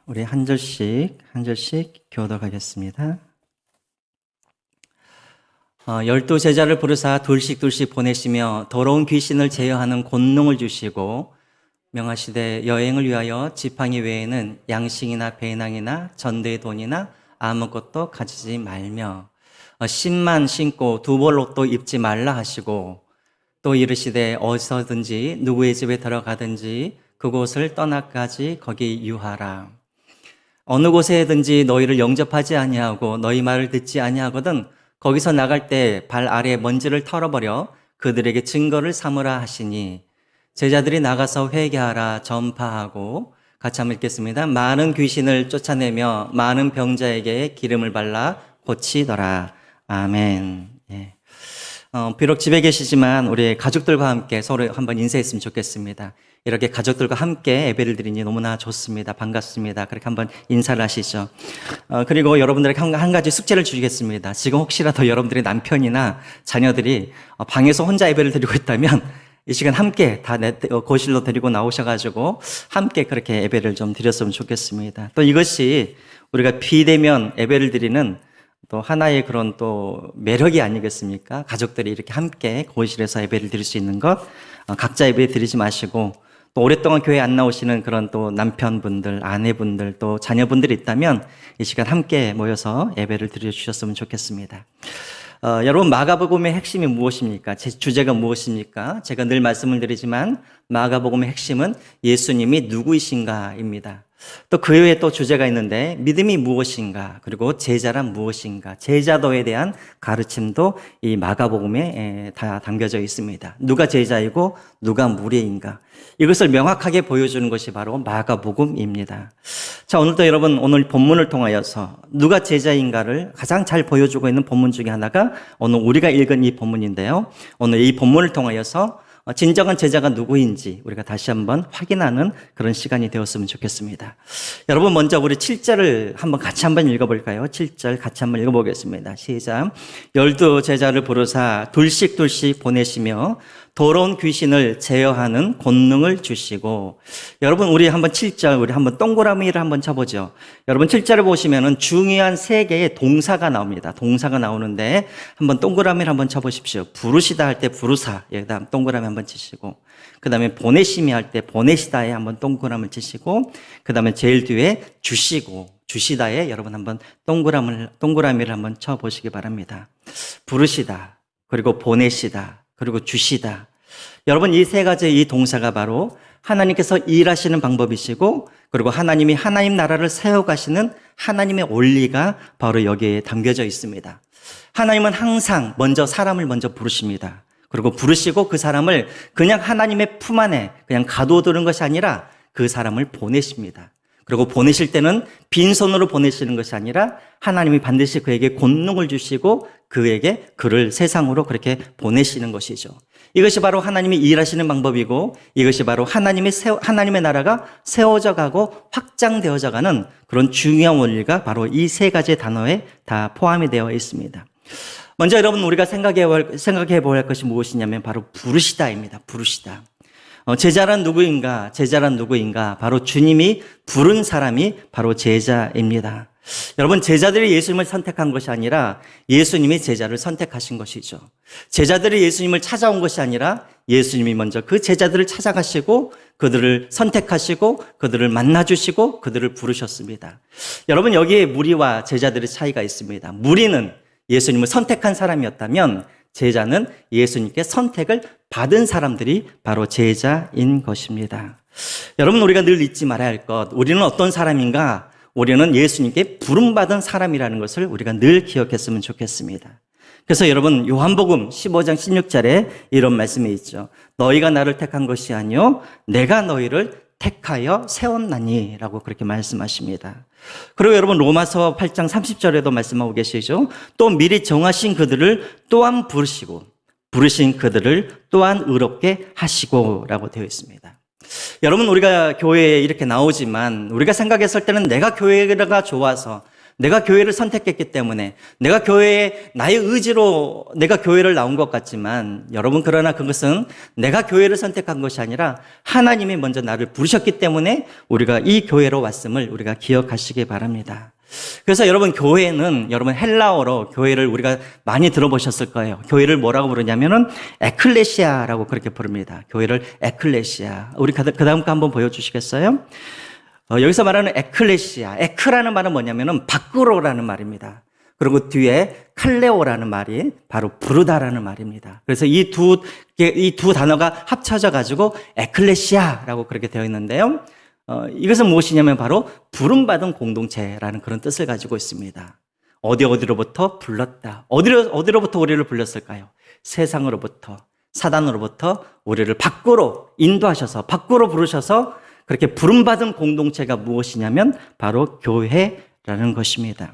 우리 한 절씩 교독하겠습니다. 12제자를 부르사 둘씩 보내시며 더러운 귀신을 제어하는 권능을 주시고 명하시되 여행을 위하여 지팡이 외에는 양식이나 배낭이나 전대의 돈이나 아무것도 가지지 말며 신만 신고 두 벌 옷도 입지 말라 하시고 또 이르시되 어디서든지 누구의 집에 들어가든지 그곳을 떠나까지 거기 유하라. 어느 곳에든지 너희를 영접하지 아니하고 너희 말을 듣지 아니하거든 거기서 나갈 때 발 아래 먼지를 털어버려 그들에게 증거를 삼으라 하시니 제자들이 나가서 회개하라 전파하고 같이 한번 읽겠습니다. 많은 귀신을 쫓아내며 많은 병자에게 기름을 발라 고치더라. 아멘. 예. 비록 집에 계시지만 우리 가족들과 함께 서로 한번 인사했으면 좋겠습니다. 이렇게 가족들과 함께 예배를 드리니 너무나 좋습니다. 반갑습니다. 그렇게 한번 인사를 하시죠. 그리고 여러분들에게 한 가지 숙제를 주시겠습니다. 지금 혹시라도 여러분들의 남편이나 자녀들이 방에서 혼자 예배를 드리고 있다면 이 시간 함께 다 거실로 데리고 나오셔가지고 함께 그렇게 예배를 좀 드렸으면 좋겠습니다. 또 이것이 우리가 비대면 예배를 드리는 또 하나의 그런 또 매력이 아니겠습니까? 가족들이 이렇게 함께 거실에서 예배를 드릴 수 있는 것, 각자 예배 드리지 마시고 또 오랫동안 교회 안 나오시는 그런 또 남편분들, 아내분들, 또 자녀분들이 있다면 이 시간 함께 모여서 예배를 드려주셨으면 좋겠습니다. 여러분 마가복음의 핵심이 무엇입니까? 제 주제가 무엇입니까? 제가 늘 말씀을 드리지만 마가복음의 핵심은 예수님이 누구이신가입니다. 또 그 외에 또 주제가 있는데 믿음이 무엇인가, 그리고 제자란 무엇인가, 제자도에 대한 가르침도 이 마가복음에 다 담겨져 있습니다. 누가 제자이고 누가 무리인가, 이것을 명확하게 보여주는 것이 바로 마가복음입니다. 자, 오늘도 여러분 오늘 본문을 통하여서 누가 제자인가를 가장 잘 보여주고 있는 본문 중에 하나가 오늘 우리가 읽은 이 본문인데요. 오늘 이 본문을 통하여서 진정한 제자가 누구인지 우리가 다시 한번 확인하는 그런 시간이 되었으면 좋겠습니다. 여러분 먼저 우리 7절을 같이 한번 읽어볼까요? 7절 같이 한번 읽어보겠습니다. 시작. 12제자를 부르사 둘씩 보내시며 더러운 귀신을 제어하는 권능을 주시고, 여러분 우리 한번 7절 우리 한번 동그라미를 한번 쳐보죠. 여러분 7절을 보시면은 중요한 세 개의 동사가 나옵니다. 동사가 나오는데 한번 동그라미를 한번 쳐보십시오. 부르시다 할 때 부르사, 여기다 동그라미 한번 치시고, 그 다음에 보내심이 할 때 보내시다에 한번 동그라미를 치시고, 그 다음에 제일 뒤에 주시고 주시다에 여러분 한번 동그라미를 한번 쳐보시기 바랍니다. 부르시다, 그리고 보내시다, 그리고 주시다. 여러분 이 세 가지 이 동사가 바로 하나님께서 일하시는 방법이시고, 그리고 하나님이 하나님 나라를 세워가시는 하나님의 원리가 바로 여기에 담겨져 있습니다. 하나님은 항상 사람을 먼저 부르십니다. 그리고 부르시고 그 사람을 그냥 하나님의 품 안에 그냥 가둬두는 것이 아니라 그 사람을 보내십니다. 그리고 보내실 때는 빈손으로 보내시는 것이 아니라 하나님이 반드시 그에게 권능을 주시고 그를 세상으로 그렇게 보내시는 것이죠. 이것이 바로 하나님이 일하시는 방법이고, 이것이 바로 하나님의 나라가 세워져 가고 확장되어져 가는 그런 중요한 원리가 바로 이 세 가지 단어에 다 포함이 되어 있습니다. 먼저 여러분 우리가 생각해 보아야 할 것이 무엇이냐면 바로 부르시다입니다. 부르시다. 제자란 누구인가? 바로 주님이 부른 사람이 바로 제자입니다. 여러분 제자들이 예수님을 선택한 것이 아니라 예수님이 제자를 선택하신 것이죠. 제자들이 예수님을 찾아온 것이 아니라 예수님이 먼저 그 제자들을 찾아가시고 그들을 선택하시고 그들을 만나주시고 그들을 부르셨습니다. 여러분 여기에 무리와 제자들의 차이가 있습니다. 무리는 예수님을 선택한 사람이었다면 제자는 예수님께 선택을 받은 사람들이 바로 제자인 것입니다. 여러분 우리가 늘 잊지 말아야 할 것, 우리는 어떤 사람인가? 우리는 예수님께 부름받은 사람이라는 것을 우리가 늘 기억했으면 좋겠습니다. 그래서 여러분 요한복음 15장 16절에 이런 말씀이 있죠. 너희가 나를 택한 것이 아니요 내가 너희를 택하여 세웠나니 라고 그렇게 말씀하십니다. 그리고 여러분 로마서 8장 30절에도 말씀하고 계시죠. 또 미리 정하신 그들을 또한 부르시고 부르신 그들을 또한 의롭게 하시고 라고 되어 있습니다. 여러분 우리가 교회에 이렇게 나오지만 우리가 생각했을 때는 내가 교회가 좋아서 내가 교회를 선택했기 때문에 내가 교회에 나의 의지로 내가 교회를 나온 것 같지만 여러분 그러나 그것은 내가 교회를 선택한 것이 아니라 하나님이 먼저 나를 부르셨기 때문에 우리가 이 교회로 왔음을 우리가 기억하시기 바랍니다. 그래서 여러분 교회는 여러분 헬라어로 교회를 우리가 많이 들어보셨을 거예요. 교회를 뭐라고 부르냐면은 에클레시아라고 그렇게 부릅니다. 교회를 에클레시아. 우리 그 다음 거 한번 보여주시겠어요? 여기서 말하는 에클레시아. 에크라는 말은 뭐냐면은 밖으로라는 말입니다. 그리고 뒤에 칼레오라는 말이 바로 부르다라는 말입니다. 그래서 이 두 단어가 합쳐져 가지고 에클레시아라고 그렇게 되어 있는데요. 이것은 무엇이냐면 바로 부름받은 공동체라는 그런 뜻을 가지고 있습니다. 어디로부터 불렀다. 어디로부터 우리를 불렀을까요? 세상으로부터, 사단으로부터 우리를 밖으로 인도하셔서, 밖으로 부르셔서 그렇게 부름받은 공동체가 무엇이냐면 바로 교회라는 것입니다.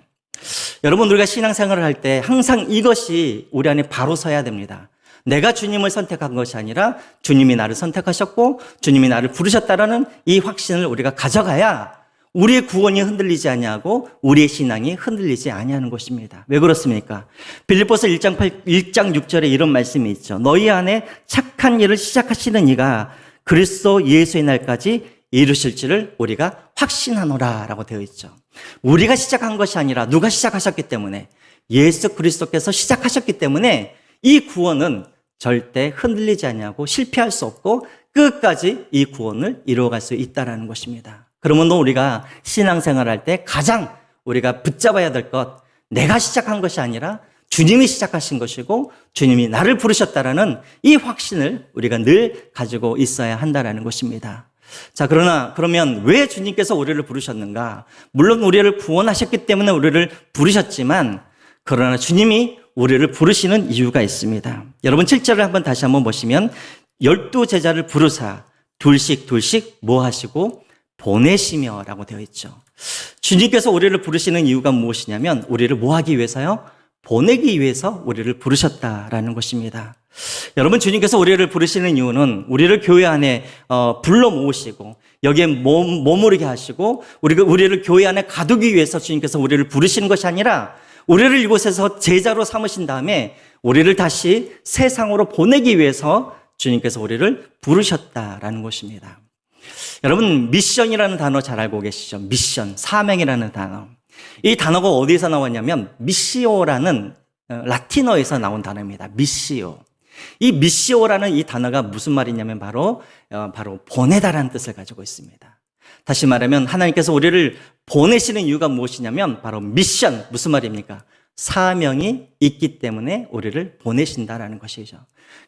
여러분, 우리가 신앙생활을 할 때 항상 이것이 우리 안에 바로 서야 됩니다. 내가 주님을 선택한 것이 아니라 주님이 나를 선택하셨고 주님이 나를 부르셨다라는 이 확신을 우리가 가져가야 우리의 구원이 흔들리지 아니하고 우리의 신앙이 흔들리지 아니하는 것입니다. 왜 그렇습니까? 빌립보서 1장 6절에 이런 말씀이 있죠. 너희 안에 착한 일을 시작하시는 이가 그리스도 예수의 날까지 이루실지를 우리가 확신하노라 라고 되어 있죠. 우리가 시작한 것이 아니라 누가 시작하셨기 때문에 예수 그리스도께서 시작하셨기 때문에 이 구원은 절대 흔들리지 않냐고 실패할 수 없고 끝까지 이 구원을 이루어갈 수 있다는 것입니다. 그러면 우리가 신앙생활을 할 때 가장 우리가 붙잡아야 될 것, 내가 시작한 것이 아니라 주님이 시작하신 것이고 주님이 나를 부르셨다라는 이 확신을 우리가 늘 가지고 있어야 한다는 것입니다. 자, 그러면 왜 주님께서 우리를 부르셨는가? 물론 우리를 구원하셨기 때문에 우리를 부르셨지만 그러나 주님이 우리를 부르시는 이유가 있습니다. 여러분 7절을 한번 다시 한번 보시면 12제자를 부르사 둘씩 뭐 하시고 보내시며 라고 되어 있죠. 주님께서 우리를 부르시는 이유가 무엇이냐면 우리를 뭐 하기 위해서요? 보내기 위해서 우리를 부르셨다라는 것입니다. 여러분 주님께서 우리를 부르시는 이유는 우리를 교회 안에 불러 모으시고 여기에 머무르게 하시고 우리를 교회 안에 가두기 위해서 주님께서 우리를 부르시는 것이 아니라 우리를 이곳에서 제자로 삼으신 다음에 우리를 다시 세상으로 보내기 위해서 주님께서 우리를 부르셨다라는 것입니다. 여러분 미션이라는 단어 잘 알고 계시죠? 미션, 사명이라는 단어. 이 단어가 어디서 나왔냐면 미시오라는 라틴어에서 나온 단어입니다. 미시오. 이 미시오라는 이 단어가 무슨 말이냐면 바로 보내다라는 뜻을 가지고 있습니다. 다시 말하면 하나님께서 우리를 보내시는 이유가 무엇이냐면 바로 미션, 무슨 말입니까? 사명이 있기 때문에 우리를 보내신다라는 것이죠.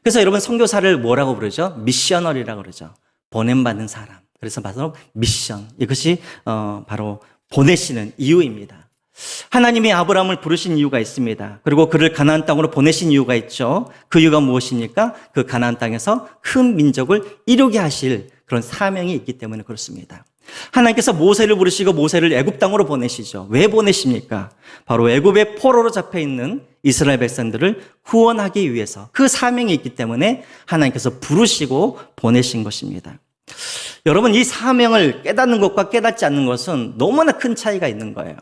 그래서 여러분 선교사를 뭐라고 부르죠? 미셔너리라고 그러죠. 보냄받는 사람. 그래서 바로 미션, 이것이 바로 보내시는 이유입니다. 하나님이 아브라함을 부르신 이유가 있습니다. 그리고 그를 가나안 땅으로 보내신 이유가 있죠. 그 이유가 무엇입니까? 그 가나안 땅에서 큰 민족을 이루게 하실 그런 사명이 있기 때문에 그렇습니다. 하나님께서 모세를 부르시고 모세를 애굽 땅으로 보내시죠. 왜 보내십니까? 바로 애굽의 포로로 잡혀 있는 이스라엘 백성들을 구원하기 위해서 그 사명이 있기 때문에 하나님께서 부르시고 보내신 것입니다. 여러분 이 사명을 깨닫는 것과 깨닫지 않는 것은 너무나 큰 차이가 있는 거예요.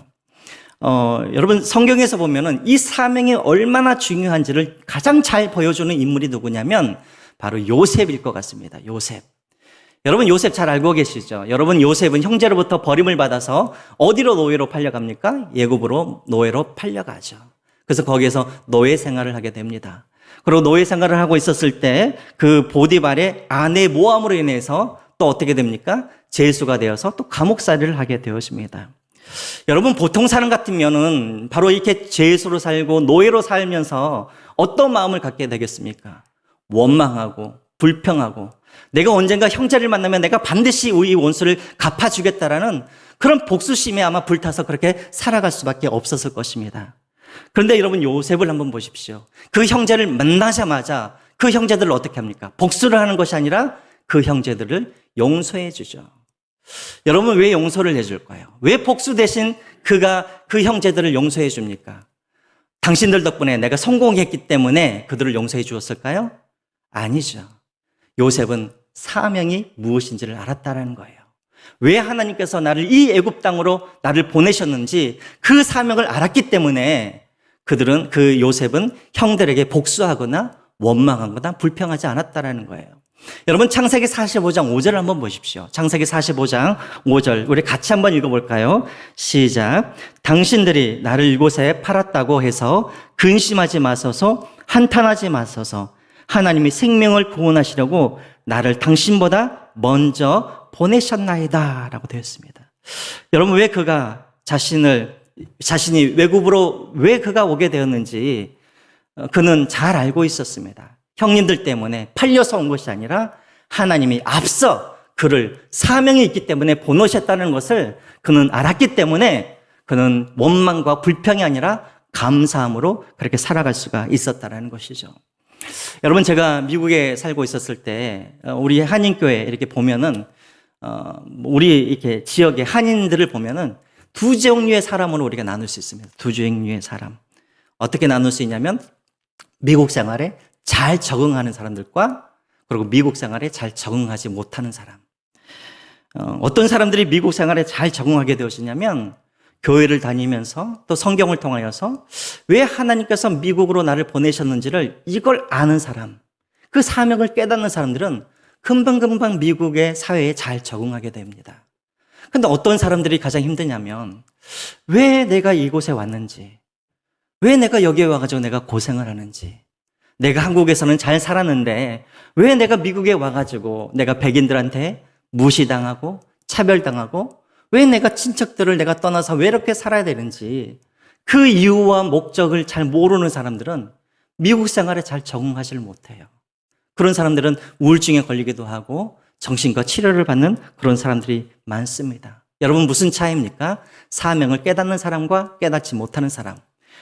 여러분 성경에서 보면은 이 사명이 얼마나 중요한지를 가장 잘 보여주는 인물이 누구냐면 바로 요셉일 것 같습니다. 요셉. 여러분 요셉 잘 알고 계시죠? 여러분 요셉은 형제로부터 버림을 받아서 어디로 노예로 팔려갑니까? 애굽으로 노예로 팔려가죠. 그래서 거기에서 노예 생활을 하게 됩니다. 그리고 노예 생활을 하고 있었을 때 그 보디발의 아내 모함으로 인해서 또 어떻게 됩니까? 죄수가 되어서 또 감옥살이를 하게 되었습니다. 여러분 보통 사람 같으면은 바로 이렇게 죄수로 살고 노예로 살면서 어떤 마음을 갖게 되겠습니까? 원망하고 불평하고 내가 언젠가 형제를 만나면 내가 반드시 이 원수를 갚아주겠다라는 그런 복수심에 아마 불타서 그렇게 살아갈 수밖에 없었을 것입니다. 그런데 여러분 요셉을 한번 보십시오. 그 형제를 만나자마자 그 형제들을 어떻게 합니까? 복수를 하는 것이 아니라 그 형제들을 용서해 주죠. 여러분 왜 용서를 해줄까요? 왜 복수 대신 그가 그 형제들을 용서해 줍니까? 당신들 덕분에 내가 성공했기 때문에 그들을 용서해 주었을까요? 아니죠. 요셉은 사명이 무엇인지를 알았다는 거예요. 왜 하나님께서 나를 이 애굽 땅으로 나를 보내셨는지 그 사명을 알았기 때문에 그 요셉은 형들에게 복수하거나 원망하거나 불평하지 않았다라는 거예요. 여러분 창세기 45장 5절을 한번 보십시오. 창세기 45장 5절 우리 같이 한번 읽어볼까요? 시작. 당신들이 나를 이곳에 팔았다고 해서 근심하지 마소서, 한탄하지 마소서. 하나님이 생명을 구원하시려고 나를 당신보다 먼저 보내셨나이다 라고 되어 있습니다. 여러분 왜 그가 자신이 외국으로 왜 그가 오게 되었는지 그는 잘 알고 있었습니다. 형님들 때문에 팔려서 온 것이 아니라 하나님이 앞서 그를 사명이 있기 때문에 보내셨다는 것을 그는 알았기 때문에 그는 원망과 불평이 아니라 감사함으로 그렇게 살아갈 수가 있었다는 것이죠. 여러분 제가 미국에 살고 있었을 때 우리 한인교회 이렇게 보면은 우리 이렇게 지역의 한인들을 보면은 두 종류의 사람으로 우리가 나눌 수 있습니다. 두 종류의 사람. 어떻게 나눌 수 있냐면 미국 생활에 잘 적응하는 사람들과 그리고 미국 생활에 잘 적응하지 못하는 사람. 어떤 사람들이 미국 생활에 잘 적응하게 되었냐면 교회를 다니면서 또 성경을 통하여서 왜 하나님께서 미국으로 나를 보내셨는지를 이걸 아는 사람, 그 사명을 깨닫는 사람들은 금방금방 미국의 사회에 잘 적응하게 됩니다. 근데 어떤 사람들이 가장 힘드냐면 왜 내가 이곳에 왔는지, 왜 내가 여기에 와가지고 내가 고생을 하는지, 내가 한국에서는 잘 살았는데 왜 내가 미국에 와가지고 내가 백인들한테 무시당하고 차별당하고 왜 내가 친척들을 내가 떠나서 왜 이렇게 살아야 되는지 그 이유와 목적을 잘 모르는 사람들은 미국 생활에 잘 적응하지를 못해요. 그런 사람들은 우울증에 걸리기도 하고 정신과 치료를 받는 그런 사람들이 많습니다. 여러분 무슨 차이입니까? 사명을 깨닫는 사람과 깨닫지 못하는 사람.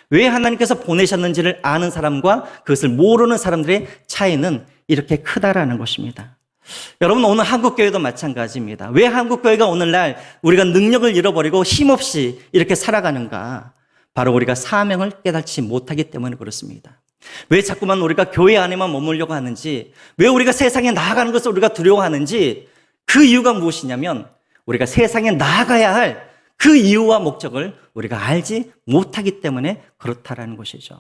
왜 하나님께서 보내셨는지를 아는 사람과 그것을 모르는 사람들의 차이는 이렇게 크다라는 것입니다. 여러분 오늘 한국교회도 마찬가지입니다. 왜 한국교회가 오늘날 우리가 능력을 잃어버리고 힘없이 이렇게 살아가는가? 바로 우리가 사명을 깨닫지 못하기 때문에 그렇습니다. 왜 자꾸만 우리가 교회 안에만 머물려고 하는지, 왜 우리가 세상에 나아가는 것을 우리가 두려워하는지 그 이유가 무엇이냐면 우리가 세상에 나아가야 할 그 이유와 목적을 우리가 알지 못하기 때문에 그렇다라는 것이죠.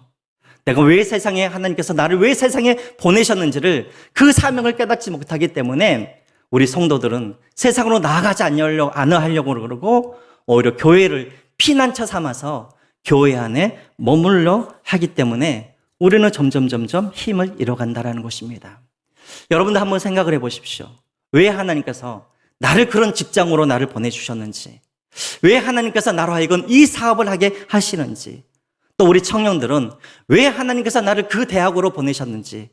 내가 왜 하나님께서 나를 왜 세상에 보내셨는지를 그 사명을 깨닫지 못하기 때문에 우리 성도들은 세상으로 나아가지 않으려고 그러고 오히려 교회를 피난처 삼아서 교회 안에 머물러 하기 때문에 우리는 점점 힘을 잃어간다는 것입니다. 여러분도 한번 생각을 해보십시오. 왜 하나님께서 나를 그런 직장으로 나를 보내주셨는지, 왜 하나님께서 나로 하여금 이 사업을 하게 하시는지, 또 우리 청년들은 왜 하나님께서 나를 그 대학으로 보내셨는지,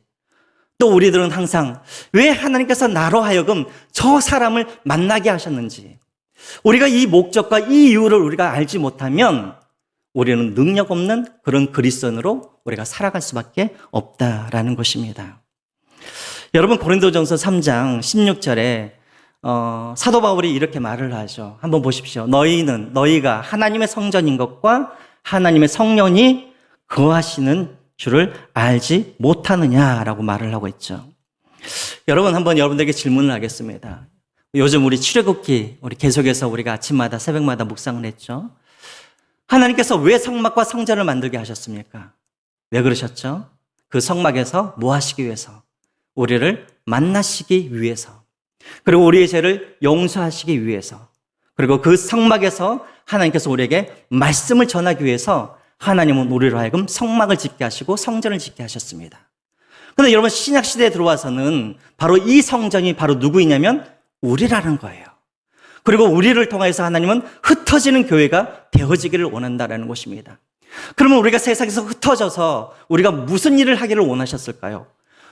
또 우리들은 항상 왜 하나님께서 나로 하여금 저 사람을 만나게 하셨는지, 우리가 이 목적과 이 이유를 우리가 알지 못하면 우리는 능력 없는 그런 그리스도인으로 우리가 살아갈 수밖에 없다라는 것입니다. 여러분 고린도전서 3장 16절에 사도 바울이 이렇게 말을 하죠. 한번 보십시오. 너희가 하나님의 성전인 것과 하나님의 성령이 거하시는 줄을 알지 못하느냐라고 말을 하고 있죠. 여러분 한번 여러분들에게 질문을 하겠습니다. 요즘 우리 출애굽기 우리 계속해서 우리가 아침마다 새벽마다 묵상을 했죠. 하나님께서 왜 성막과 성전을 만들게 하셨습니까? 왜 그러셨죠? 그 성막에서 뭐 하시기 위해서? 우리를 만나시기 위해서. 그리고 우리의 죄를 용서하시기 위해서. 그리고 그 성막에서 하나님께서 우리에게 말씀을 전하기 위해서 하나님은 우리로 하여금 성막을 짓게 하시고 성전을 짓게 하셨습니다. 그런데 여러분 신약시대에 들어와서는 바로 이 성전이 바로 누구이냐면 우리라는 거예요. 그리고 우리를 통해서 하나님은 흩어지는 교회가 되어지기를 원한다는 것입니다. 그러면 우리가 세상에서 흩어져서 우리가 무슨 일을 하기를 원하셨을까요?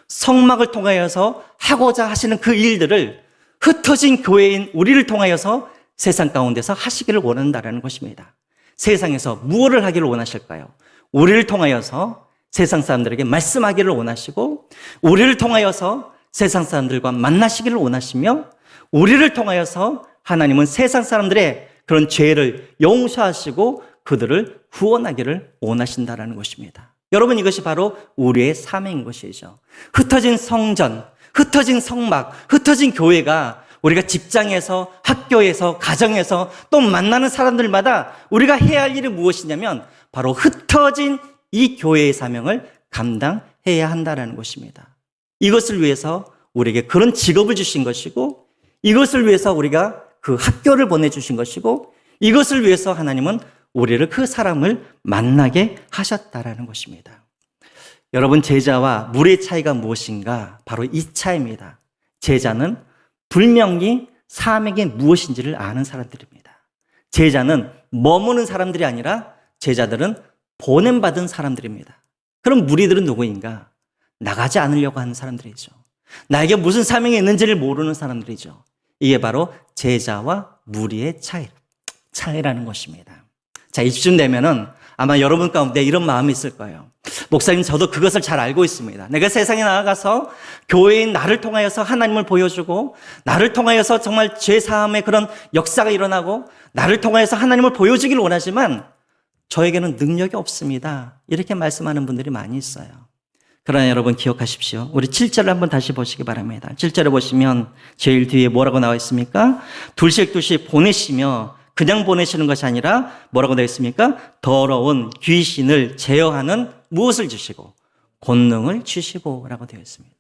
성막을 통하여서 하고자 하시는 그 일들을 흩어진 교회인 우리를 통하여서 세상 가운데서 하시기를 원한다는 것입니다. 세상에서 무엇을 하기를 원하실까요? 우리를 통하여서 세상 사람들에게 말씀하기를 원하시고 우리를 통하여서 세상 사람들과 만나시기를 원하시며 우리를 통하여서 하나님은 세상 사람들의 그런 죄를 용서하시고 그들을 구원하기를 원하신다는 것입니다. 여러분 이것이 바로 우리의 사명인 것이죠. 흩어진 성전, 흩어진 성막, 흩어진 교회가 우리가 직장에서, 학교에서, 가정에서 또 만나는 사람들마다 우리가 해야 할 일이 무엇이냐면 바로 흩어진 이 교회의 사명을 감당해야 한다는 것입니다. 이것을 위해서 우리에게 그런 직업을 주신 것이고, 이것을 위해서 우리가 그 학교를 보내주신 것이고, 이것을 위해서 하나님은 우리를 그 사람을 만나게 하셨다라는 것입니다. 여러분, 제자와 무리의 차이가 무엇인가? 바로 이 차이입니다. 제자는 분명히 사명이 무엇인지를 아는 사람들입니다. 제자는 머무는 사람들이 아니라 제자들은 보냄받은 사람들입니다. 그럼 무리들은 누구인가? 나가지 않으려고 하는 사람들이죠. 나에게 무슨 사명이 있는지를 모르는 사람들이죠. 이게 바로 제자와 무리의 차이라는 것입니다. 자, 이쯤 되면은 아마 여러분 가운데 이런 마음이 있을 거예요. 목사님, 저도 그것을 잘 알고 있습니다. 내가 세상에 나아가서 교회인 나를 통하여서 하나님을 보여주고, 나를 통하여서 정말 죄사함의 그런 역사가 일어나고, 나를 통하여서 하나님을 보여주기를 원하지만 저에게는 능력이 없습니다. 이렇게 말씀하는 분들이 많이 있어요. 그러나 여러분 기억하십시오. 우리 7절을 한번 다시 보시기 바랍니다. 7절에 보시면 제일 뒤에 뭐라고 나와 있습니까? 둘씩 보내시며, 그냥 보내시는 것이 아니라 뭐라고 되어 있습니까? 더러운 귀신을 제어하는 무엇을 주시고 권능을 주시고 라고 되어 있습니다.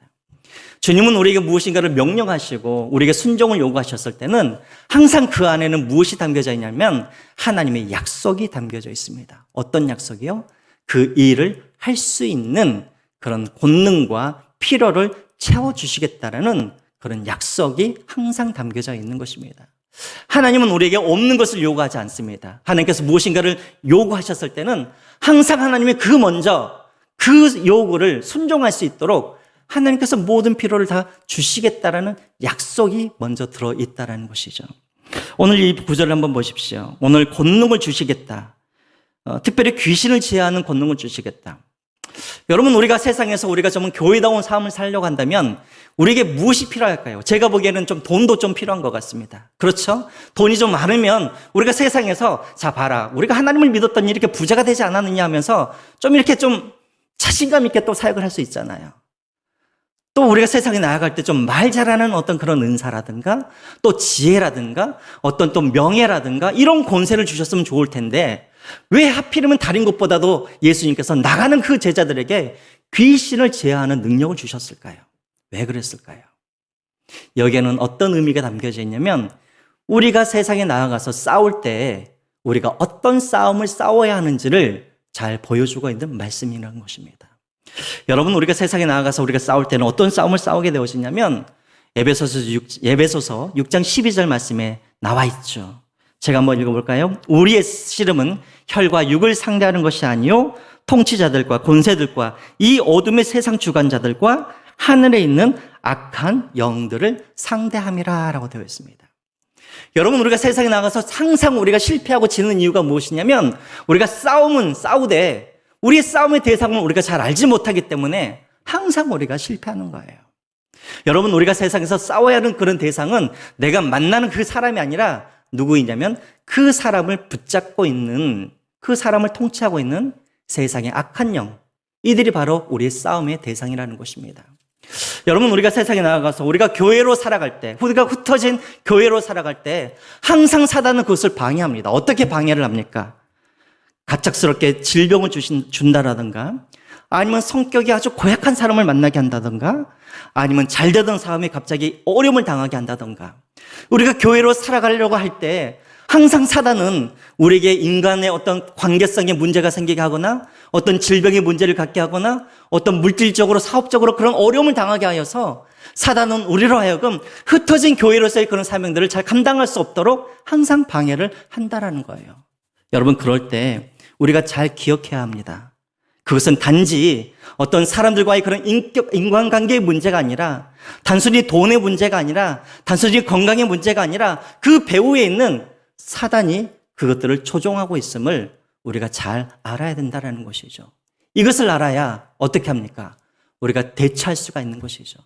주님은 우리에게 무엇인가를 명령하시고 우리에게 순종을 요구하셨을 때는 항상 그 안에는 무엇이 담겨져 있냐면 하나님의 약속이 담겨져 있습니다. 어떤 약속이요? 그 일을 할 수 있는 그런 권능과 필요를 채워주시겠다라는 그런 약속이 항상 담겨져 있는 것입니다. 하나님은 우리에게 없는 것을 요구하지 않습니다. 하나님께서 무엇인가를 요구하셨을 때는 항상 하나님의 그 요구를 순종할 수 있도록 하나님께서 모든 필요를 다 주시겠다라는 약속이 먼저 들어있다라는 것이죠. 오늘 이 구절을 한번 보십시오. 오늘 권능을 주시겠다. 특별히 귀신을 제어하는 권능을 주시겠다. 여러분, 우리가 세상에서 우리가 좀 교회다운 삶을 살려고 한다면 우리에게 무엇이 필요할까요? 제가 보기에는 좀 돈도 좀 필요한 것 같습니다. 그렇죠? 돈이 좀 많으면 우리가 세상에서 자 봐라, 우리가 하나님을 믿었더니 이렇게 부자가 되지 않았느냐 하면서 좀 이렇게 좀 자신감 있게 또 사역을 할 수 있잖아요. 또 우리가 세상에 나아갈 때 좀 말 잘하는 어떤 그런 은사라든가 또 지혜라든가 어떤 또 명예라든가 이런 권세를 주셨으면 좋을 텐데 왜 하필이면 다른 것보다도 예수님께서 나가는 그 제자들에게 귀신을 제어하는 능력을 주셨을까요? 왜 그랬을까요? 여기에는 어떤 의미가 담겨져 있냐면 우리가 세상에 나아가서 싸울 때 우리가 어떤 싸움을 싸워야 하는지를 잘 보여주고 있는 말씀이라는 것입니다. 여러분, 우리가 세상에 나아가서 우리가 싸울 때는 어떤 싸움을 싸우게 되어지냐면 에베소서 6장 12절 말씀에 나와 있죠. 제가 한번 읽어볼까요? 우리의 씨름은 혈과 육을 상대하는 것이 아니요 통치자들과 권세들과 이 어둠의 세상 주관자들과 하늘에 있는 악한 영들을 상대함이라 라고 되어 있습니다. 여러분, 우리가 세상에 나가서 항상 우리가 실패하고 지는 이유가 무엇이냐면 우리가 싸우되 우리의 싸움의 대상을 우리가 잘 알지 못하기 때문에 항상 우리가 실패하는 거예요. 여러분, 우리가 세상에서 싸워야 하는 그런 대상은 내가 만나는 그 사람이 아니라 누구이냐면 그 사람을 붙잡고 있는, 그 사람을 통치하고 있는 세상의 악한 영, 이들이 바로 우리의 싸움의 대상이라는 것입니다. 여러분, 우리가 세상에 나아가서 우리가 교회로 살아갈 때, 우리가 흩어진 교회로 살아갈 때 항상 사단은 그것을 방해합니다. 어떻게 방해를 합니까? 갑작스럽게 질병을 준다라든가, 아니면 성격이 아주 고약한 사람을 만나게 한다든가, 아니면 잘 되던 사람이 갑자기 어려움을 당하게 한다든가. 우리가 교회로 살아가려고 할 때 항상 사단은 우리에게 인간의 어떤 관계성에 문제가 생기게 하거나 어떤 질병의 문제를 갖게 하거나 어떤 물질적으로 사업적으로 그런 어려움을 당하게 하여서 사단은 우리로 하여금 흩어진 교회로서의 그런 사명들을 잘 감당할 수 없도록 항상 방해를 한다라는 거예요. 여러분, 그럴 때 우리가 잘 기억해야 합니다. 그것은 단지 어떤 사람들과의 그런 인간관계의 문제가 아니라 단순히 돈의 문제가 아니라 단순히 건강의 문제가 아니라 그 배후에 있는 사단이 그것들을 조종하고 있음을 우리가 잘 알아야 된다는 것이죠. 이것을 알아야 어떻게 합니까? 우리가 대처할 수가 있는 것이죠.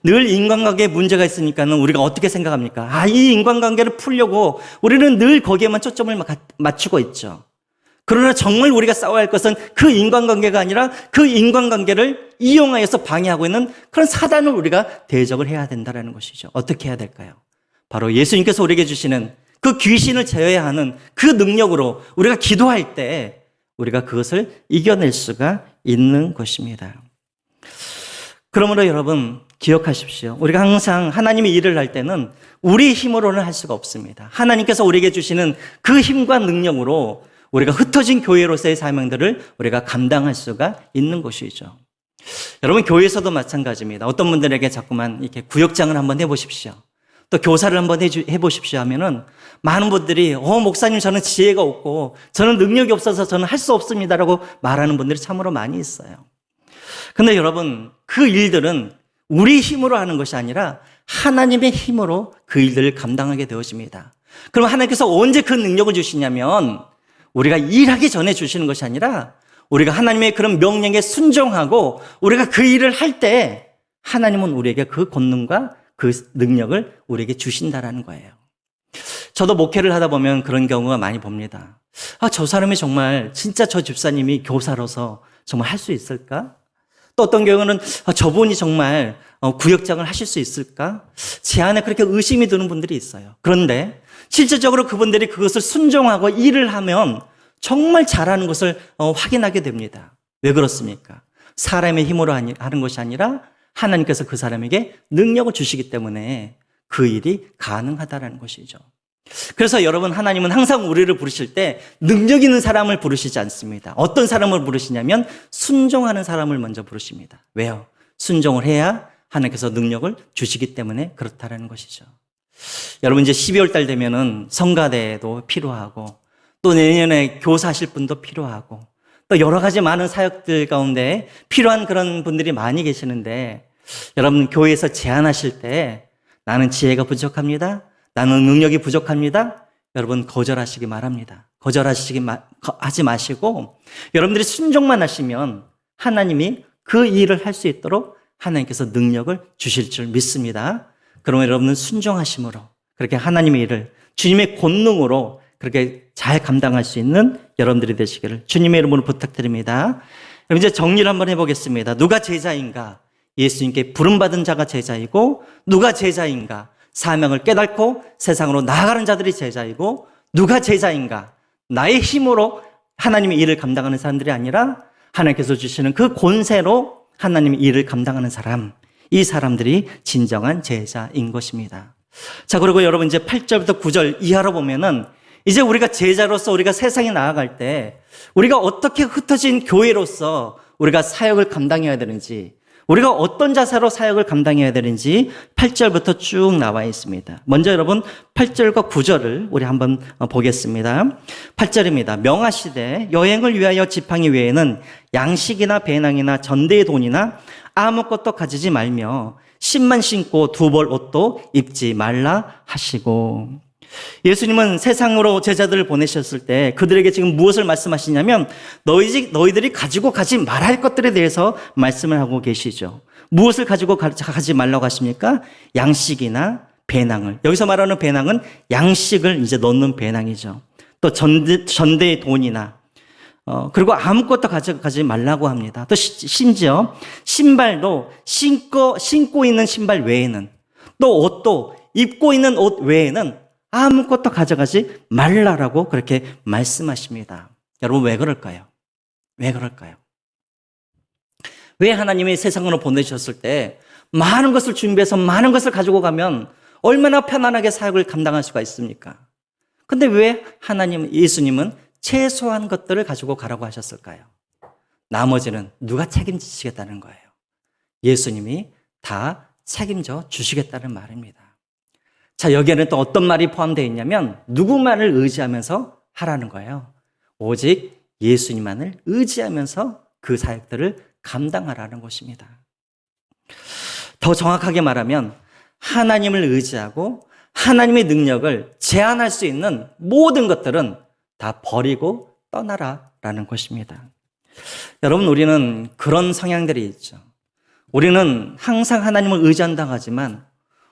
늘 인간관계에 문제가 있으니까는 우리가 어떻게 생각합니까? 이 인간관계를 풀려고 우리는 늘 거기에만 초점을 맞추고 있죠. 그러나 정말 우리가 싸워야 할 것은 그 인간관계가 아니라 그 인간관계를 이용하여서 방해하고 있는 그런 사단을 우리가 대적을 해야 된다는 것이죠. 어떻게 해야 될까요? 바로 예수님께서 우리에게 주시는 그 귀신을 제어해야 하는 그 능력으로 우리가 기도할 때 우리가 그것을 이겨낼 수가 있는 것입니다. 그러므로 여러분 기억하십시오. 우리가 항상 하나님의 일을 할 때는 우리 힘으로는 할 수가 없습니다. 하나님께서 우리에게 주시는 그 힘과 능력으로 우리가 흩어진 교회로서의 사명들을 우리가 감당할 수가 있는 것이죠. 여러분 교회에서도 마찬가지입니다. 어떤 분들에게 자꾸만 이렇게 구역장을 한번 해보십시오. 또 교사를 한번 해보십시오 하면은 많은 분들이 목사님 저는 지혜가 없고 저는 능력이 없어서 저는 할 수 없습니다라고 말하는 분들이 참으로 많이 있어요. 근데 여러분 그 일들은 우리 힘으로 하는 것이 아니라 하나님의 힘으로 그 일들을 감당하게 되어집니다. 그럼 하나님께서 언제 그 능력을 주시냐면 우리가 일하기 전에 주시는 것이 아니라 우리가 하나님의 그런 명령에 순종하고 우리가 그 일을 할 때 하나님은 우리에게 그 권능과 그 능력을 우리에게 주신다라는 거예요. 저도 목회를 하다 보면 그런 경우가 많이 봅니다. 저 사람이 정말 진짜 저 집사님이 교사로서 정말 할 수 있을까? 또 어떤 경우는 저분이 정말 구역장을 하실 수 있을까? 제 안에 그렇게 의심이 드는 분들이 있어요. 그런데 실질적으로 그분들이 그것을 순종하고 일을 하면 정말 잘하는 것을 확인하게 됩니다. 왜 그렇습니까? 사람의 힘으로 하는 것이 아니라 하나님께서 그 사람에게 능력을 주시기 때문에 그 일이 가능하다는 것이죠. 그래서 여러분 하나님은 항상 우리를 부르실 때 능력 있는 사람을 부르시지 않습니다. 어떤 사람을 부르시냐면 순종하는 사람을 먼저 부르십니다. 왜요? 순종을 해야 하나님께서 능력을 주시기 때문에 그렇다는 것이죠. 여러분 이제 12월 달 되면은 성가대도 필요하고 또 내년에 교사하실 분도 필요하고 또 여러 가지 많은 사역들 가운데 필요한 그런 분들이 많이 계시는데 여러분 교회에서 제안하실 때 나는 지혜가 부족합니다. 나는 능력이 부족합니다. 여러분 거절하시기 바랍니다. 하지 마시고 여러분들이 순종만 하시면 하나님이 그 일을 할 수 있도록 하나님께서 능력을 주실 줄 믿습니다. 그러면 여러분은 순종하심으로 그렇게 하나님의 일을 주님의 권능으로 그렇게 잘 감당할 수 있는 여러분들이 되시기를 주님의 이름으로 부탁드립니다. 그럼 이제 정리를 한번 해보겠습니다. 누가 제자인가? 예수님께 부름받은 자가 제자이고 누가 제자인가? 사명을 깨닫고 세상으로 나아가는 자들이 제자이고 누가 제자인가? 나의 힘으로 하나님의 일을 감당하는 사람들이 아니라 하나님께서 주시는 그 권세로 하나님의 일을 감당하는 사람, 이 사람들이 진정한 제자인 것입니다. 자, 그리고 여러분 이제 8절부터 9절 이하로 보면은 이제 우리가 제자로서 우리가 세상에 나아갈 때 우리가 어떻게 흩어진 교회로서 우리가 사역을 감당해야 되는지 우리가 어떤 자세로 사역을 감당해야 되는지 8절부터 쭉 나와 있습니다. 먼저 여러분 8절과 9절을 우리 한번 보겠습니다. 8절입니다. 명하시되 여행을 위하여 지팡이 외에는 양식이나 배낭이나 전대의 돈이나 아무것도 가지지 말며 신만 신고 두 벌 옷도 입지 말라 하시고 예수님은 세상으로 제자들을 보내셨을 때 그들에게 지금 무엇을 말씀하시냐면 너희들이 가지고 가지 말할 것들에 대해서 말씀을 하고 계시죠. 무엇을 가지고 가지 말라고 하십니까? 양식이나 배낭을. 여기서 말하는 배낭은 양식을 이제 넣는 배낭이죠. 또 전대의 돈이나 그리고 아무것도 가져가지 말라고 합니다. 또 심지어 신발도 신고 있는 신발 외에는 또 옷도 입고 있는 옷 외에는 아무것도 가져가지 말라라고 그렇게 말씀하십니다. 여러분 왜 그럴까요? 왜 그럴까요? 왜 하나님이 세상으로 보내셨을 때 많은 것을 준비해서 많은 것을 가지고 가면 얼마나 편안하게 사역을 감당할 수가 있습니까? 근데 왜 예수님은 최소한 것들을 가지고 가라고 하셨을까요? 나머지는 누가 책임지시겠다는 거예요. 예수님이 다 책임져 주시겠다는 말입니다. 자, 여기에는 또 어떤 말이 포함되어 있냐면 누구만을 의지하면서 하라는 거예요. 오직 예수님만을 의지하면서 그 사역들을 감당하라는 것입니다. 더 정확하게 말하면 하나님을 의지하고 하나님의 능력을 제한할 수 있는 모든 것들은 다 버리고 떠나라라는 것입니다. 여러분 우리는 그런 성향들이 있죠. 우리는 항상 하나님을 의지한다고 하지만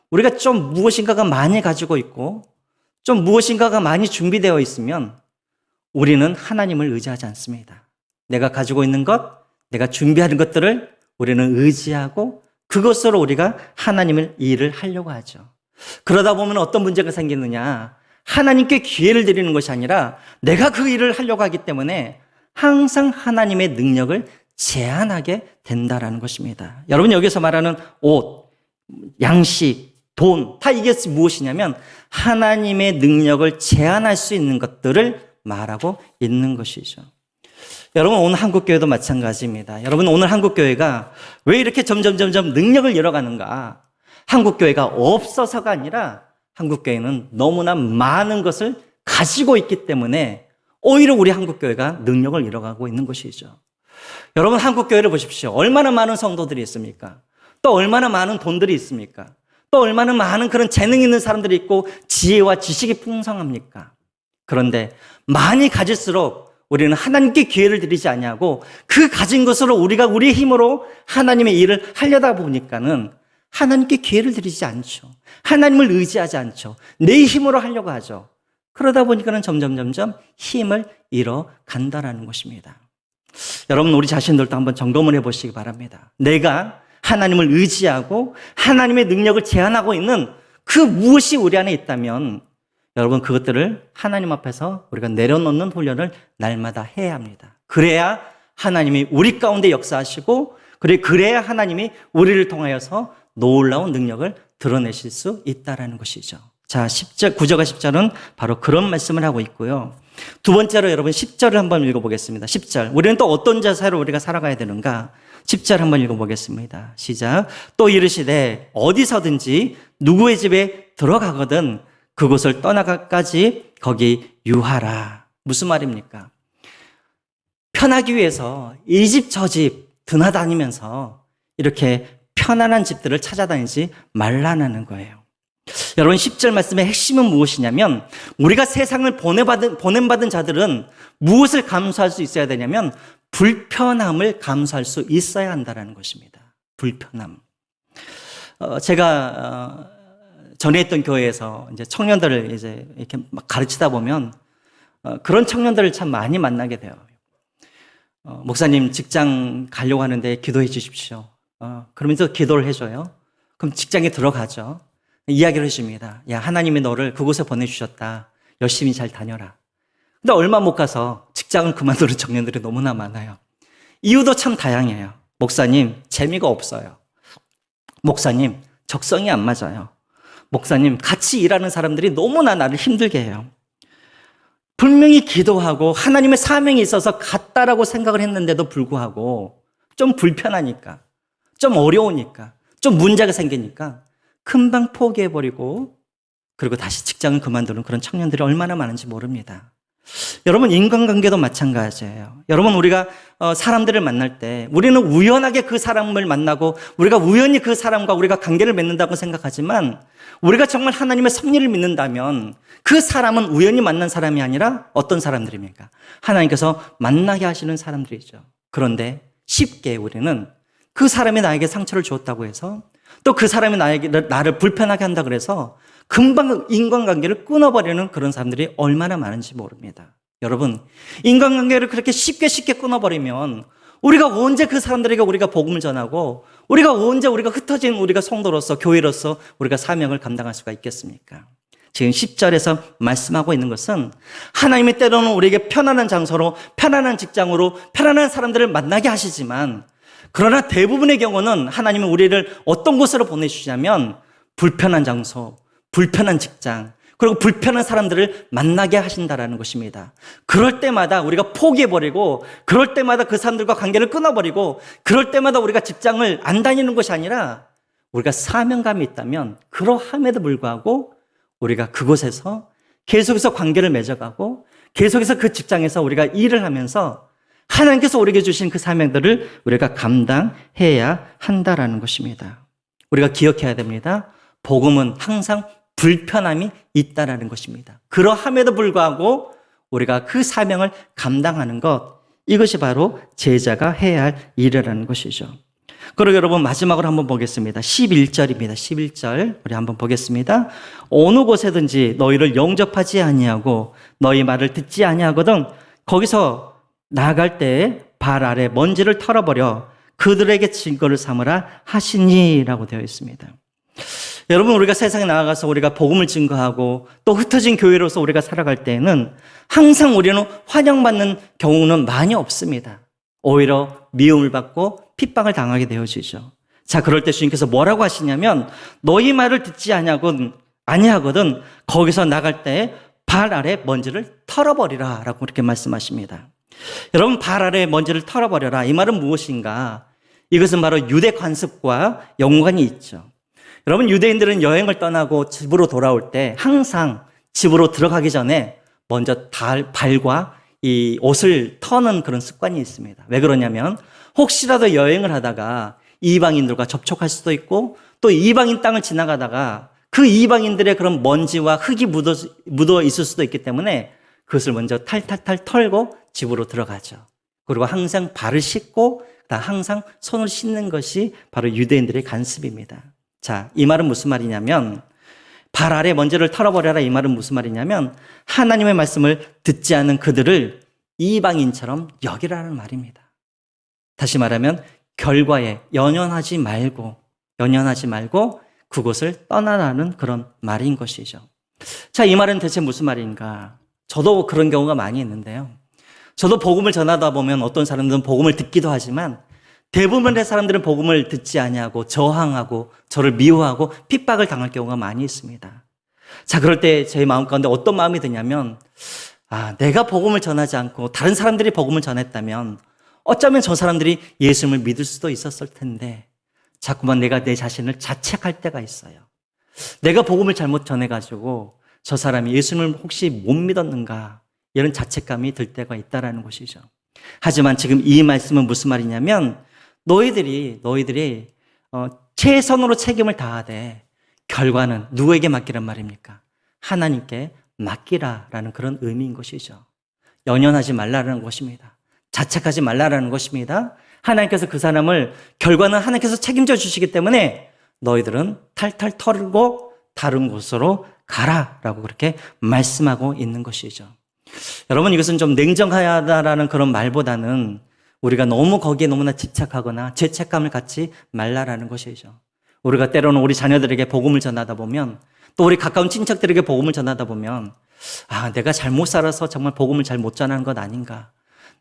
우리가 좀 무엇인가가 많이 가지고 있고 좀 무엇인가가 많이 준비되어 있으면 우리는 하나님을 의지하지 않습니다. 내가 가지고 있는 것, 내가 준비하는 것들을 우리는 의지하고 그것으로 우리가 하나님을 일을 하려고 하죠. 그러다 보면 어떤 문제가 생기느냐? 하나님께 기회를 드리는 것이 아니라 내가 그 일을 하려고 하기 때문에 항상 하나님의 능력을 제한하게 된다라는 것입니다. 여러분, 여기서 말하는 옷, 양식, 돈, 다 이게 무엇이냐면 하나님의 능력을 제한할 수 있는 것들을 말하고 있는 것이죠. 여러분, 오늘 한국교회도 마찬가지입니다. 여러분, 오늘 한국교회가 왜 이렇게 점점 능력을 잃어가는가? 한국교회가 없어서가 아니라 한국교회는 너무나 많은 것을 가지고 있기 때문에 오히려 우리 한국교회가 능력을 잃어가고 있는 것이죠. 여러분, 한국교회를 보십시오. 얼마나 많은 성도들이 있습니까? 또 얼마나 많은 돈들이 있습니까? 또 얼마나 많은 그런 재능 있는 사람들이 있고 지혜와 지식이 풍성합니까? 그런데 많이 가질수록 우리는 하나님께 기회를 드리지 아니하고 그 가진 것으로 우리가 우리의 힘으로 하나님의 일을 하려다 보니까는 하나님께 기회를 드리지 않죠. 하나님을 의지하지 않죠. 내 힘으로 하려고 하죠. 그러다 보니까는 점점 힘을 잃어간다라는 것입니다. 여러분, 우리 자신들도 한번 점검을 해보시기 바랍니다. 내가 하나님을 의지하고 하나님의 능력을 제한하고 있는 그 무엇이 우리 안에 있다면 여러분, 그것들을 하나님 앞에서 우리가 내려놓는 훈련을 날마다 해야 합니다. 그래야 하나님이 우리 가운데 역사하시고 그래야 하나님이 우리를 통하여서 놀라운 능력을 드러내실 수 있다라는 것이죠. 자, 9절과 10절은 바로 그런 말씀을 하고 있고요. 두 번째로 여러분 10절을 한번 읽어보겠습니다. 10절. 우리는 또 어떤 자세로 우리가 살아가야 되는가? 10절 한번 읽어보겠습니다. 시작. 또 이르시되 어디서든지 누구의 집에 들어가거든 그곳을 떠나가까지 거기 유하라. 무슨 말입니까? 편하기 위해서 이 집 저 집 드나다니면서 이렇게 편안한 집들을 찾아다니지 말라는 거예요. 여러분, 10절 말씀의 핵심은 무엇이냐면 우리가 세상을 보냄받은 자들은 무엇을 감수할 수 있어야 되냐면 불편함을 감수할 수 있어야 한다는 것입니다. 불편함. 제가 전에 있던 교회에서 이제 청년들을 이제 이렇게 막 가르치다 보면 그런 청년들을 참 많이 만나게 돼요. 목사님, 직장 가려고 하는데 기도해 주십시오. 그러면서 기도를 해줘요. 그럼 직장에 들어가죠. 이야기를 해줍니다. 야, 하나님이 너를 그곳에 보내주셨다. 열심히 잘 다녀라. 근데 얼마 못 가서 직장을 그만두는 청년들이 너무나 많아요. 이유도 참 다양해요. 목사님, 재미가 없어요. 목사님, 적성이 안 맞아요. 목사님, 같이 일하는 사람들이 너무나 나를 힘들게 해요. 분명히 기도하고 하나님의 사명이 있어서 갔다라고 생각을 했는데도 불구하고 좀 불편하니까, 좀 어려우니까, 좀 문제가 생기니까 금방 포기해버리고 그리고 다시 직장을 그만두는 그런 청년들이 얼마나 많은지 모릅니다. 여러분, 인간관계도 마찬가지예요. 여러분, 우리가 사람들을 만날 때 우리는 우연하게 그 사람을 만나고 우리가 우연히 그 사람과 우리가 관계를 맺는다고 생각하지만 우리가 정말 하나님의 섭리를 믿는다면 그 사람은 우연히 만난 사람이 아니라 어떤 사람들입니까? 하나님께서 만나게 하시는 사람들이죠. 그런데 쉽게 우리는 그 사람이 나에게 상처를 주었다고 해서 또 그 사람이 나를 불편하게 한다 그래서 금방 인간관계를 끊어버리는 그런 사람들이 얼마나 많은지 모릅니다. 여러분, 인간관계를 그렇게 쉽게 끊어버리면 우리가 언제 그 사람들에게 우리가 복음을 전하고 우리가 언제 우리가 흩어진 우리가 성도로서 교회로서 우리가 사명을 감당할 수가 있겠습니까? 지금 10절에서 말씀하고 있는 것은 하나님이 때로는 우리에게 편안한 장소로, 편안한 직장으로, 편안한 사람들을 만나게 하시지만 그러나 대부분의 경우는 하나님은 우리를 어떤 곳으로 보내주시냐면 불편한 장소, 불편한 직장, 그리고 불편한 사람들을 만나게 하신다라는 것입니다. 그럴 때마다 우리가 포기해버리고 그럴 때마다 그 사람들과 관계를 끊어버리고 그럴 때마다 우리가 직장을 안 다니는 것이 아니라 우리가 사명감이 있다면 그러함에도 불구하고 우리가 그곳에서 계속해서 관계를 맺어가고 계속해서 그 직장에서 우리가 일을 하면서 하나님께서 우리에게 주신 그 사명들을 우리가 감당해야 한다라는 것입니다. 우리가 기억해야 됩니다. 복음은 항상 불편함이 있다라는 것입니다. 그러함에도 불구하고 우리가 그 사명을 감당하는 것, 이것이 바로 제자가 해야 할 일이라는 것이죠. 그리고 여러분, 마지막으로 한번 보겠습니다. 11절입니다. 11절 우리 한번 보겠습니다. 어느 곳에든지 너희를 영접하지 아니하고 너희 말을 듣지 아니하거든 거기서 나아갈 때 발 아래 먼지를 털어버려 그들에게 증거를 삼으라 하시니라고 되어 있습니다. 여러분, 우리가 세상에 나아가서 우리가 복음을 증거하고 또 흩어진 교회로서 우리가 살아갈 때에는 항상 우리는 환영받는 경우는 많이 없습니다. 오히려 미움을 받고 핍박을 당하게 되어지죠. 자, 그럴 때 주님께서 뭐라고 하시냐면 너희 말을 듣지 아니하거든 거기서 나갈 때 발 아래 먼지를 털어버리라 라고 그렇게 말씀하십니다. 여러분, 발 아래 먼지를 털어버려라, 이 말은 무엇인가? 이것은 바로 유대 관습과 연관이 있죠. 여러분, 유대인들은 여행을 떠나고 집으로 돌아올 때 항상 집으로 들어가기 전에 먼저 발과 이 옷을 터는 그런 습관이 있습니다. 왜 그러냐면 혹시라도 여행을 하다가 이방인들과 접촉할 수도 있고 또 이방인 땅을 지나가다가 그 이방인들의 그런 먼지와 흙이 묻어 있을 수도 있기 때문에 그것을 먼저 탈탈탈 털고 집으로 들어가죠. 그리고 항상 발을 씻고 항상 손을 씻는 것이 바로 유대인들의 관습입니다. 자, 이 말은 무슨 말이냐면 발 아래 먼지를 털어버려라, 이 말은 무슨 말이냐면 하나님의 말씀을 듣지 않는 그들을 이방인처럼 여기라는 말입니다. 다시 말하면 결과에 연연하지 말고 그곳을 떠나라는 그런 말인 것이죠. 자, 이 말은 대체 무슨 말인가? 저도 그런 경우가 많이 있는데요. 저도 복음을 전하다 보면 어떤 사람들은 복음을 듣기도 하지만 대부분의 사람들은 복음을 듣지 아니하고 저항하고 저를 미워하고 핍박을 당할 경우가 많이 있습니다. 자, 그럴 때 제 마음 가운데 어떤 마음이 드냐면 내가 복음을 전하지 않고 다른 사람들이 복음을 전했다면 어쩌면 저 사람들이 예수님을 믿을 수도 있었을 텐데 자꾸만 내가 내 자신을 자책할 때가 있어요. 내가 복음을 잘못 전해가지고 저 사람이 예수님을 혹시 못 믿었는가, 이런 자책감이 들 때가 있다라는 것이죠. 하지만 지금 이 말씀은 무슨 말이냐면 너희들이 최선으로 책임을 다하되 결과는 누구에게 맡기란 말입니까? 하나님께 맡기라라는 그런 의미인 것이죠. 연연하지 말라라는 것입니다. 자책하지 말라라는 것입니다. 하나님께서 그 사람을 결과는 하나님께서 책임져 주시기 때문에 너희들은 탈탈 털고 다른 곳으로 가라라고 그렇게 말씀하고 있는 것이죠. 여러분, 이것은 좀 냉정하다라는 그런 말보다는 우리가 너무 거기에 너무나 집착하거나 죄책감을 갖지 말라라는 것이죠. 우리가 때로는 우리 자녀들에게 복음을 전하다 보면 또 우리 가까운 친척들에게 복음을 전하다 보면 내가 잘못 살아서 정말 복음을 잘 못 전하는 것 아닌가,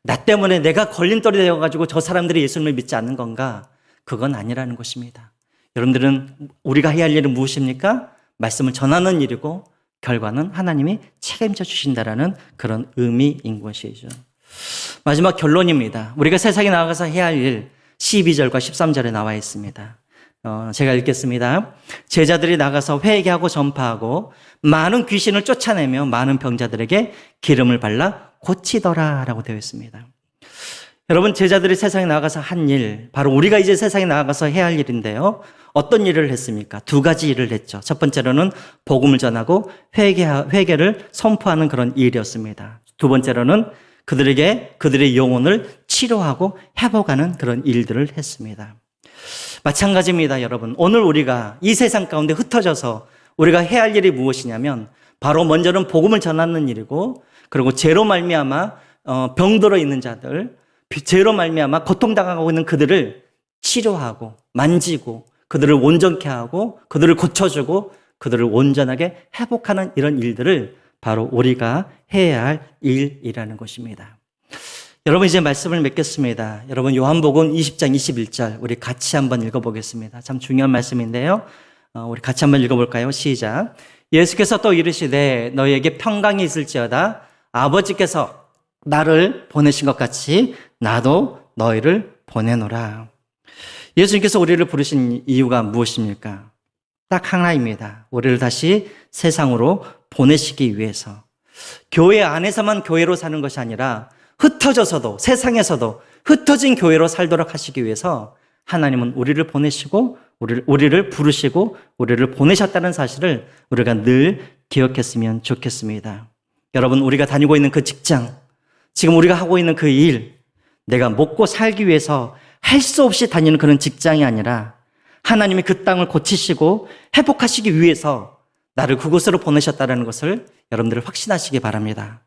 나 때문에 내가 걸림돌이 되어가지고 저 사람들이 예수님을 믿지 않는 건가? 그건 아니라는 것입니다. 여러분들은 우리가 해야 할 일은 무엇입니까? 말씀을 전하는 일이고 결과는 하나님이 책임져 주신다라는 그런 의미인 것이죠. 마지막 결론입니다. 우리가 세상에 나가서 해야 할 일 12절과 13절에 나와 있습니다. 제가 읽겠습니다. 제자들이 나가서 회개하고 전파하고 많은 귀신을 쫓아내며 많은 병자들에게 기름을 발라 고치더라라고 되어 있습니다. 여러분, 제자들이 세상에 나가서 한 일, 바로 우리가 이제 세상에 나가서 해야 할 일인데요. 어떤 일을 했습니까? 두 가지 일을 했죠. 첫 번째로는 복음을 전하고 회개를 선포하는 그런 일이었습니다. 두 번째로는 그들의 영혼을 치료하고 회복하는 그런 일들을 했습니다. 마찬가지입니다, 여러분. 오늘 우리가 이 세상 가운데 흩어져서 우리가 해야 할 일이 무엇이냐면 바로 먼저는 복음을 전하는 일이고, 그리고 죄로 말미암아 병들어 있는 자들, 죄로 말미암아 고통당하고 있는 그들을 치료하고 만지고 그들을 온전케 하고 그들을 고쳐주고 그들을 온전하게 회복하는 이런 일들을 바로 우리가 해야 할 일이라는 것입니다. 여러분, 이제 말씀을 맺겠습니다. 여러분, 요한복음 20장 21절 우리 같이 한번 읽어보겠습니다. 참 중요한 말씀인데요. 우리 같이 한번 읽어볼까요? 시작. 예수께서 또 이르시되 너희에게 평강이 있을지어다. 아버지께서 나를 보내신 것 같이 나도 너희를 보내노라. 예수님께서 우리를 부르신 이유가 무엇입니까? 딱 하나입니다. 우리를 다시 세상으로 보내시기 위해서. 교회 안에서만 교회로 사는 것이 아니라 흩어져서도, 세상에서도 흩어진 교회로 살도록 하시기 위해서 하나님은 우리를 보내시고 우리를 부르시고 우리를 보내셨다는 사실을 우리가 늘 기억했으면 좋겠습니다. 여러분, 우리가 다니고 있는 그 직장, 지금 우리가 하고 있는 그 일, 내가 먹고 살기 위해서 할 수 없이 다니는 그런 직장이 아니라 하나님이 그 땅을 고치시고 회복하시기 위해서 나를 그곳으로 보내셨다는 것을 여러분들 확신하시기 바랍니다.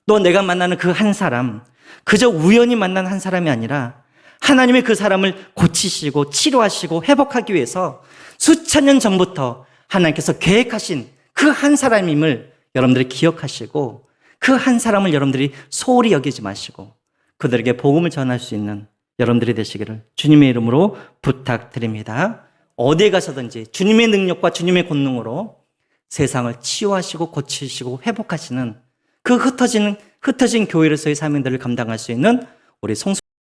또 내가 만나는 그 한 사람, 그저 우연히 만난 한 사람이 아니라 하나님의 그 사람을 고치시고 치료하시고 회복하기 위해서 수천 년 전부터 하나님께서 계획하신 그 한 사람임을 여러분들이 기억하시고 그 한 사람을 여러분들이 소홀히 여기지 마시고 그들에게 복음을 전할 수 있는 여러분들이 되시기를 주님의 이름으로 부탁드립니다. 어디에 가서든지 주님의 능력과 주님의 권능으로 세상을 치유하시고 고치시고 회복하시는 그 흩어진 교회로서의 사명들을 감당할 수 있는 우리 성소